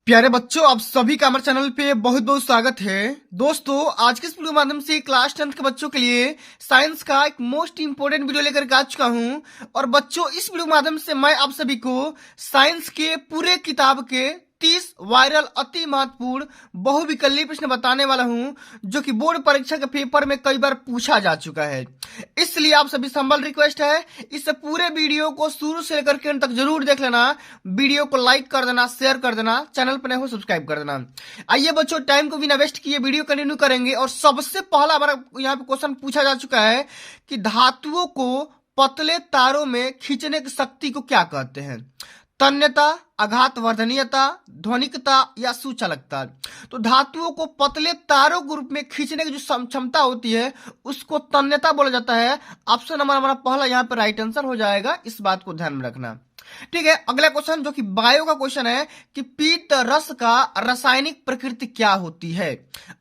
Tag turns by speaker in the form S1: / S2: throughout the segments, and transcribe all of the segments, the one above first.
S1: प्यारे बच्चों, आप सभी का हमारे चैनल पे बहुत बहुत स्वागत है। दोस्तों, आज के इस वीडियो के माध्यम से क्लास 10th के बच्चों के लिए साइंस का एक मोस्ट इंपोर्टेंट वीडियो लेकर के आ चुका हूं। और बच्चों, इस वीडियो के माध्यम से मैं आप सभी को साइंस के पूरे किताब के 30 वायरल अति महत्वपूर्ण बहुविकल्पीय प्रश्न बताने वाला हूं, जो कि बोर्ड परीक्षा के पेपर में कई बार पूछा जा चुका है। इसलिए आप सभी से हम्बल रिक्वेस्ट है, इस पूरे वीडियो को शुरू से लेकर के अंत तक जरूर देख लेना। वीडियो को लाइक कर देना, शेयर कर देना, चैनल पर नए हो सब्सक्राइब कर देना। आइए बच्चों, टाइम को बिना वेस्ट किए वीडियो कंटिन्यू करेंगे। और सबसे पहला हमारा यहाँ पे क्वेश्चन पूछा जा चुका है कि धातुओं को पतले तारों में खींचने की शक्ति को क्या कहते हैं? तन्यता, आघात वर्धनीयता, ध्वनिकता या सुचालकता। तो धातुओं को पतले तारों के रूप में खींचने की जो क्षमता होती है उसको तन्यता बोला जाता है। ऑप्शन नंबर हमारा पहला यहाँ पे राइट आंसर हो जाएगा, इस बात को ध्यान में रखना। ठीक है, अगला क्वेश्चन जो कि बायो का क्वेश्चन है कि पीत रस का रासायनिक प्रकृति क्या होती है?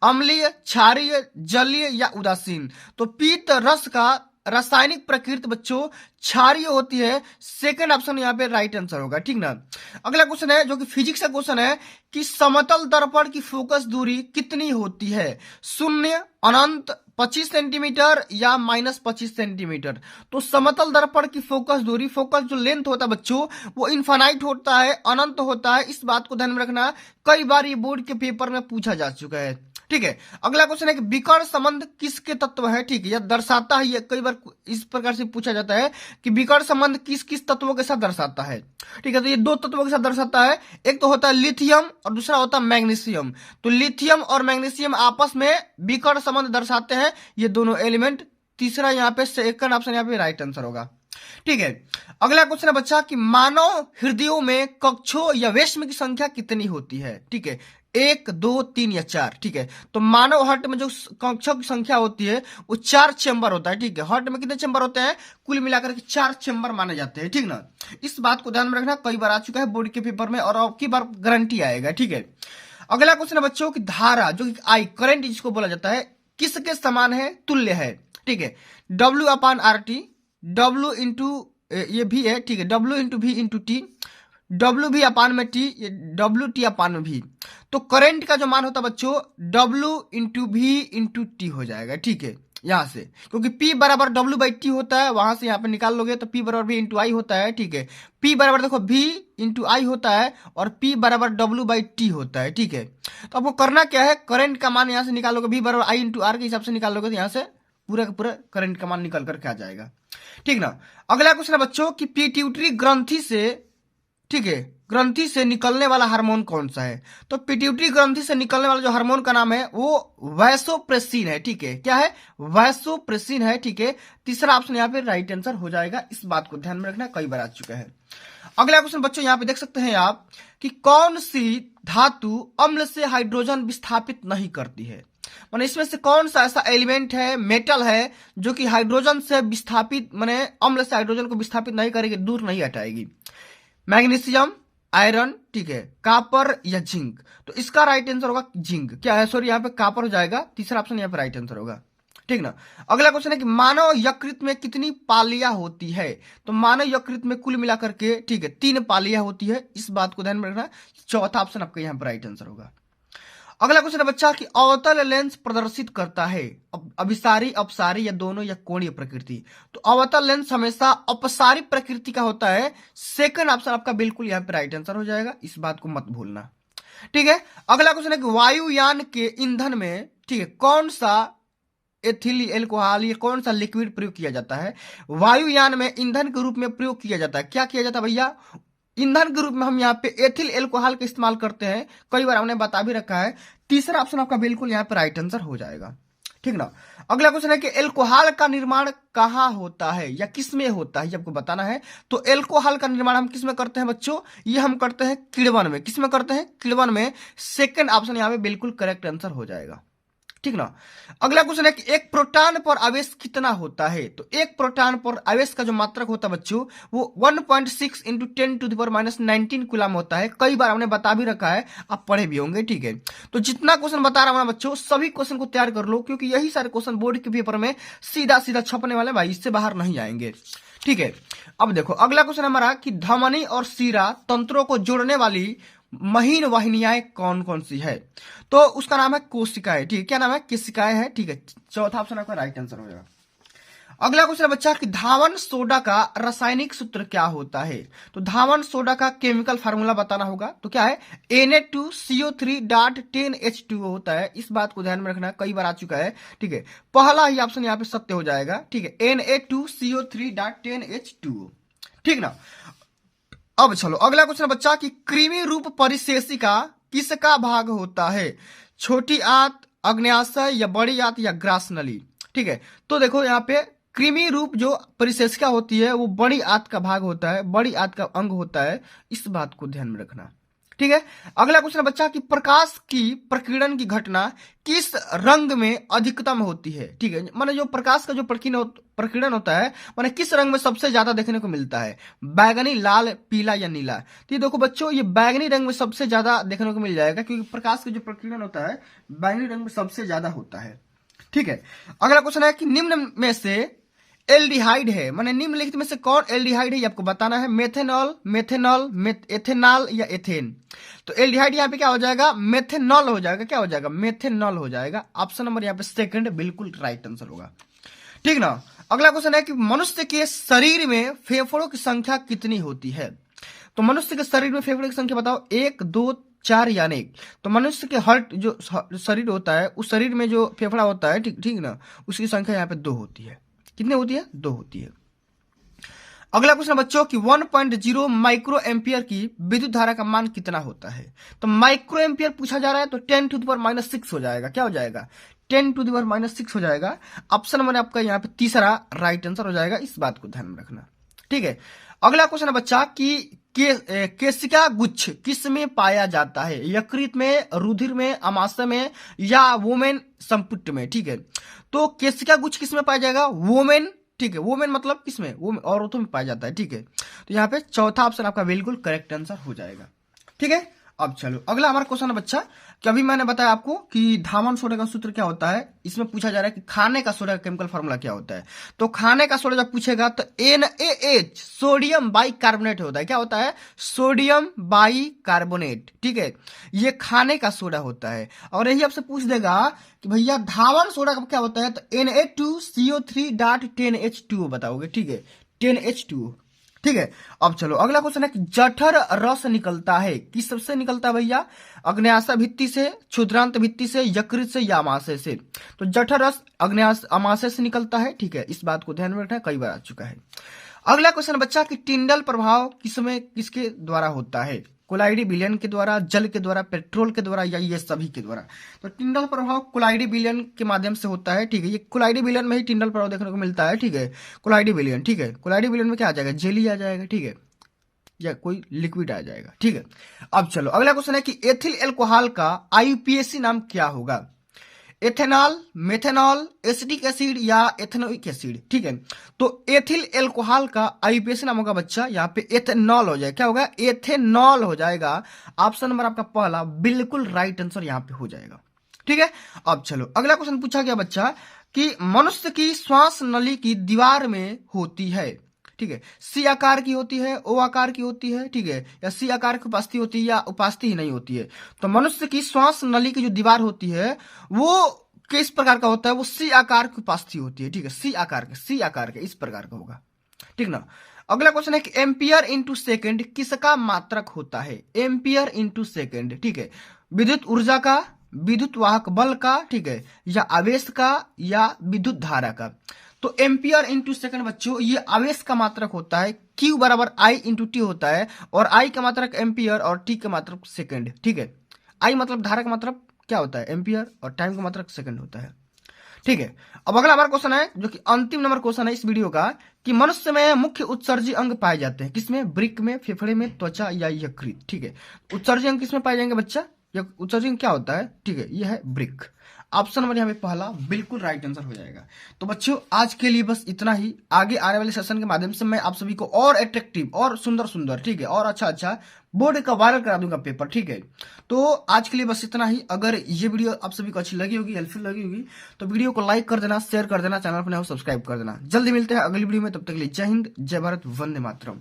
S1: अम्लीय, क्षारीय, जलीय या उदासीन। तो पीत रस का रासायनिक प्रकृति बच्चों क्षारीय होती है। सेकंड ऑप्शन यहाँ पे राइट आंसर होगा। ठीक ना। अगला क्वेश्चन है जो कि फिजिक्स का क्वेश्चन है कि समतल दर्पण की फोकस दूरी कितनी होती है? 0, अनंत, 25 सेंटीमीटर या -25 सेंटीमीटर। तो समतल दर्पण की फोकस दूरी, फोकस जो लेंथ होता है बच्चों, वो इनफाइनाइट होता है, अनंत होता है। इस बात को ध्यान में रखना, कई बार ये बोर्ड के पेपर में पूछा जा चुका है। ठीक है, अगला क्वेश्चन है कि विकर्ण संबंध किसके तत्व है? ठीक है, यह दर्शाता है, ये कई बार इस प्रकार से पूछा जाता है कि विकर्ण संबंध किस किस तत्वों के साथ दर्शाता है। ठीक है, तो ये दो तत्वों के साथ दर्शाता है। एक तो होता है लिथियम और दूसरा होता है मैग्नीशियम। तो लिथियम और मैग्नीशियम आपस में विकर्ण संबंध दर्शाते हैं, ये दोनों एलिमेंट। तीसरा यहाँ पे सेकंड ऑप्शन यहाँ पे राइट आंसर होगा। ठीक है, अगला क्वेश्चन है बच्चा कि मानव हृदयों में कक्षों या वेश्म की संख्या कितनी होती है? ठीक है, 1, 2, 3 या 4। ठीक है, तो मानव हार्ट में जो कक्षों की संख्या होती है वो 4 चेंबर होता है। ठीक है, हार्ट में कितने चेंबर होते हैं? कुल मिलाकर के 4 चेंबर माने जाते हैं। ठीक ना, इस बात को ध्यान में रखना, कई बार आ चुका है बोर्ड के पेपर में और अब की बार गारंटी आएगा। ठीक है, अगला क्वेश्चन है बच्चों की धारा जो कि आई करंट जिसको बोला जाता है किसके समान है? तुल्य है। ठीक है, W/RT, W इंटू ये भी है। ठीक है, W into V into T, W भी अपान में T, ये WT अपान में V। तो करंट का जो मान होता है बच्चों W into V into T हो जाएगा। ठीक है, यहां से क्योंकि P बराबर W/T होता है, वहां से यहाँ पे निकाल लोगे तो P बराबर V इंटू I होता है। ठीक है, P बराबर देखो V इंटू I होता है और P बराबर W/T होता है। ठीक है, तो आपको करना क्या है, करंट का मान यहाँ से निकालोगे, V बराबर I इंटू R के हिसाब से निकालोगे तो यहाँ से पूरा का पूरा करंट का मान निकल करके आ जाएगा। ठीक ना। अगला क्वेश्चन है बच्चों कि पिट्यूटरी ग्रंथि से, ठीक है, ग्रंथि से निकलने वाला हार्मोन कौन सा है? तो पिट्यूटरी ग्रंथि से निकलने वाला जो हार्मोन का नाम है वो वैसोप्रेसिन है। ठीक है, क्या है? वैसोप्रेसिन है। ठीक है, तीसरा ऑप्शन यहाँ पे राइट आंसर हो जाएगा, इस बात को ध्यान में रखना, कई बार आ चुका है। अगला क्वेश्चन बच्चों यहाँ पे देख सकते हैं आप कि कौन सी धातु अम्ल से हाइड्रोजन विस्थापित नहीं करती है? माने इसमें से कौन सा ऐसा एलिमेंट है, मेटल है, जो कि हाइड्रोजन से विस्थापित, माने अम्ल से हाइड्रोजन को विस्थापित नहीं करेगी, दूर नहीं हटाएगी? मैग्नीशियम, आयरन, ठीक है, कॉपर या जिंक। तो इसका राइट आंसर होगा जिंक। क्या है? सॉरी, यहाँ पे कॉपर हो जाएगा, तीसरा ऑप्शन यहाँ पे राइट आंसर होगा। ठीक ना। अगला क्वेश्चन है कि मानव यकृत में कितनी पालियां होती है? तो मानव यकृत में कुल मिलाकर के, ठीक है, 3 पालियां होती है, इस बात को ध्यान में रखना। चौथा ऑप्शन आपका यहाँ पर राइट आंसर होगा। अगला क्वेश्चन है बच्चा कि अवतल लेंस प्रदर्शित करता है अभिसारी, अपसारी या दोनों या कोणीय प्रकृति। तो अवतल लेंस हमेशा अपसारी प्रकृति का होता है। सेकंड ऑप्शन आपका बिल्कुल यहाँ पे राइट आंसर हो जाएगा, इस बात को मत भूलना। ठीक है, अगला क्वेश्चन है कि वायुयान के ईंधन में, ठीक है, कौन सा एथिल एल्कोहल, ये कौन सा लिक्विड प्रयोग किया जाता है? वायुयान में ईंधन के रूप में प्रयोग किया जाता है। क्या किया जाता है भैया? ईंधन के रूप में हम यहाँ पे एथिल एल्कोहल का इस्तेमाल करते हैं, कई बार हमने बता भी रखा है। तीसरा ऑप्शन आपका बिल्कुल यहाँ पे राइट आंसर हो जाएगा। ठीक ना। अगला क्वेश्चन है कि एल्कोहल का निर्माण कहाँ होता है या किसमें होता है, ये आपको बताना है। तो एल्कोहल का निर्माण हम किसमें करते हैं बच्चों? ये हम करते हैं किण्वन में। किसमें करते हैं? किण्वन में। सेकंड ऑप्शन यहाँ पे बिल्कुल करेक्ट आंसर हो जाएगा। ठीक ना। अगला क्वेश्चन है कि एक प्रोटॉन पर आवेश कितना होता है? तो एक प्रोटॉन पर आवेश का जो मात्रक होता है बच्चों वो 1.6 इंटू 10⁻⁹ कूलम होता है। कई बार हमने बता भी रखा है, आप पढ़े भी होंगे। ठीक है, तो जितना क्वेश्चन बता रहा हूं ना बच्चों, सभी क्वेश्चन को तैयार कर लो, क्योंकि यही सारे क्वेश्चन बोर्ड के पेपर में सीधा सीधा छपने वाले भाई, इससे बाहर नहीं आएंगे। ठीक है, अब देखो अगला क्वेश्चन हमारा कि धमनी और सीरा तंत्रों को जोड़ने वाली महीन वाहिनियां कौन कौन सी है? तो उसका नाम है कोशिकाएं। ठीक है, क्या नाम है? कोशिकाएं है। ठीक है, चौथा ऑप्शन आपका राइट आंसर हो जाएगा। अगला क्वेश्चन बच्चा कि धावन सोडा का रासायनिक सूत्र क्या होता है? तो धावन सोडा का केमिकल फार्मूला बताना होगा। तो क्या है? Na2CO3.10H2O होता है। इस बात को ध्यान में रखना, कई बार आ चुका है। ठीक है, पहला ही ऑप्शन यहाँ पे सत्य हो जाएगा। ठीक है, Na2CO3.10H2O। ठीक ना। अब चलो अगला क्वेश्चन बच्चा कि कृमि रूप परिशेषिका किसका भाग होता है? छोटी आंत, अग्न्याशय या बड़ी आंत या ग्रास नली? ठीक है, तो देखो यहाँ पे कृमि रूप जो परिशेषिका होती है वो बड़ी आंत का भाग होता है, बड़ी आंत का अंग होता है। इस बात को ध्यान में रखना। ठीक है, अगला क्वेश्चन बच्चा कि प्रकाश की प्रकीर्णन की घटना किस रंग में अधिकतम होती है? ठीक है, माने जो प्रकाश का जो प्रकीर्णन होता है माने किस रंग में सबसे ज्यादा देखने को मिलता है? बैगनी, लाल, पीला या नीला? तो ये देखो बच्चों, ये बैगनी रंग में सबसे ज्यादा देखने को मिल जाएगा, क्योंकि प्रकाश का जो प्रकीर्णन होता है बैगनी रंग में सबसे ज्यादा होता है। ठीक है, अगला क्वेश्चन है कि निम्न में से एल्डिहाइड है, माने निम्नलिखित में से कौन एल्डिहाइड है ये आपको बताना है। मेथेनॉल, मेथेनॉल, एथेनॉल या एथेन? तो एल्डिहाइड यहाँ पे क्या हो जाएगा? मेथेनॉल हो जाएगा। क्या हो जाएगा? मेथेनॉल हो जाएगा। ऑप्शन नंबर यहाँ पे सेकंड बिल्कुल राइट आंसर होगा। ठीक ना। अगला क्वेश्चन है कि मनुष्य के शरीर में फेफड़ों की संख्या कितनी होती है? तो मनुष्य के शरीर में फेफड़ों की संख्या बताओ, 1, 2, 4 या अनेक? तो मनुष्य के हार्ट जो शरीर होता है उस शरीर में जो फेफड़ा होता है, ठीक ठीक ना, उसकी संख्या यहाँ पे 2 होती है। कितनी होती है? 2 होती है। अगला क्वेश्चन बच्चों कि 1.0 माइक्रो एम्पियर की विद्युत धारा का मान कितना होता है? तो माइक्रो एम्पियर पूछा जा रहा है तो 10⁻⁶ हो जाएगा। क्या हो जाएगा? 10⁻⁶ हो जाएगा। ऑप्शन नंबर आपका यहाँ पे तीसरा राइट आंसर हो जाएगा। इस बात को ध्यान में रखना। ठीक है, अगला क्वेश्चन है बच्चा कि केशिका गुच्छ किस में पाया जाता है? यकृत में, रुधिर में, अमाशय में या वोमेन संपुट में? ठीक है, तो केशिका गुच्छ किस में पाया जाएगा? वोमेन। ठीक है, वोमेन मतलब किसमें? वोमेन औरतों में पाया जाता है। ठीक है, तो यहाँ पे चौथा ऑप्शन आपका बिल्कुल करेक्ट आंसर हो जाएगा। ठीक है, अब चलो अगला हमारा क्वेश्चन है बच्चा कि अभी मैंने बताया आपको कि धावन सोडा का सूत्र क्या होता है। इसमें पूछा जा रहा है कि खाने का सोडा का केमिकल फार्मूला क्या होता है। तो खाने का सोडा जब पूछेगा तो NaH सोडियम बाइकार्बोनेट होता है। क्या होता है? Sodium bicarbonate. ठीक है, ये खाने का सोडा होता है। और यही आपसे पूछ देगा कि भैया धावन सोडा का क्या होता है, तो Na2CO3.10H2O बताओगे। ठीक है, 10H2O। ठीक है, अब चलो अगला क्वेश्चन है कि जठर रस निकलता है किस सबसे निकलता है भैया? अग्न्याशय भित्ति से, क्षुद्रांत भित्ति से, यकृत से या अमाशय से? तो जठर रस अमाशय से निकलता है। ठीक है, इस बात को ध्यान में रखना, कई बार आ चुका है। अगला क्वेश्चन बच्चा कि टिंडल प्रभाव किसके द्वारा होता है? कोलाइडी विलयन के द्वारा, जल के द्वारा, पेट्रोल के द्वारा या ये सभी के द्वारा? तो टिंडल प्रभाव कोलाइडी विलयन के माध्यम से होता है। ठीक है, ये कोलाइडी विलयन में ही टिंडल प्रभाव देखने को मिलता है। ठीक है, कोलाइडी विलयन। ठीक है, कोलाइडी विलयन में क्या आ जाएगा? जेली आ जाएगा। ठीक है, या कोई लिक्विड आ जाएगा। ठीक है, अब चलो अगला क्वेश्चन है कि एथिल एल्कोहल का IUPAC नाम क्या होगा? एथेनॉल, मेथेनॉल, एसिटिक एसिड या एथेनोइक एसिड? ठीक है, तो एथिल एल्कोहल का IUPAC नाम होगा बच्चा यहाँ पे एथेनॉल हो जाएगा। क्या होगा? एथेनॉल हो जाएगा। ऑप्शन नंबर आपका पहला बिल्कुल राइट आंसर यहाँ पे हो जाएगा। ठीक है, अब चलो अगला क्वेश्चन पूछा गया बच्चा कि मनुष्य की श्वास नली की दीवार में होती है। ठीक है, सी आकार की होती है, O आकार की होती है, ठीक है, या सी आकार की उपास्थि होती है या उपास्थि ही नहीं होती है? तो मनुष्य की श्वास नली की जो दीवार होती है वो किस प्रकार का होता है? वो सी आकार की उपास्थि होती है। ठीक है, सी आकार के इस प्रकार का होगा। ठीक ना। अगला क्वेश्चन है कि एम्पियर इंटू सेकेंड किसका मात्रक होता है? Ampere into second. ठीक है, विद्युत ऊर्जा का, विद्युत वाहक बल का, ठीक है, या आवेश का या विद्युत धारा का? तो एम्पियर इंटू सेकंड बच्चों ये आवेश का मात्रक होता है। Q बराबर I इंटू टी होता है और I का मात्रक एम्पियर और T का मात्रक सेकंड। ठीक है, I मतलब धारा का मात्रक क्या होता है? एम्पियर, और टाइम का मात्रक सेकंड होता है। ठीक है, अब अगला हमारा क्वेश्चन है जो कि अंतिम नंबर क्वेश्चन है इस वीडियो का कि मनुष्य में मुख्य उत्सर्जी अंग पाए जाते हैं किसमें? वृक्क में, फेफड़े में, त्वचा या यकृत? ठीक है, उत्सर्जी अंग किसमें पाए जाएंगे बच्चा? उत्सर्जन क्या होता है? ठीक है, यह है वृक्क। ऑप्शन नंबर यहाँ पे पहला बिल्कुल राइट आंसर हो जाएगा। तो बच्चों आज के लिए बस इतना ही। आगे आने वाले सेशन के माध्यम से मैं आप सभी को और अट्रैक्टिव और सुंदर, ठीक है, और अच्छा बोर्ड का वायरल करा दूंगा पेपर। ठीक है, तो आज के लिए बस इतना ही। अगर ये वीडियो आप सभी को अच्छी लगी होगी, हेल्पफुल लगी होगी, तो वीडियो को लाइक कर देना, शेयर कर देना, चैनल पर नया हो सब्सक्राइब कर देना। जल्दी मिलते हैं अगली वीडियो में, तब तक के लिए जय हिंद, जय भारत, वंदे मातरम।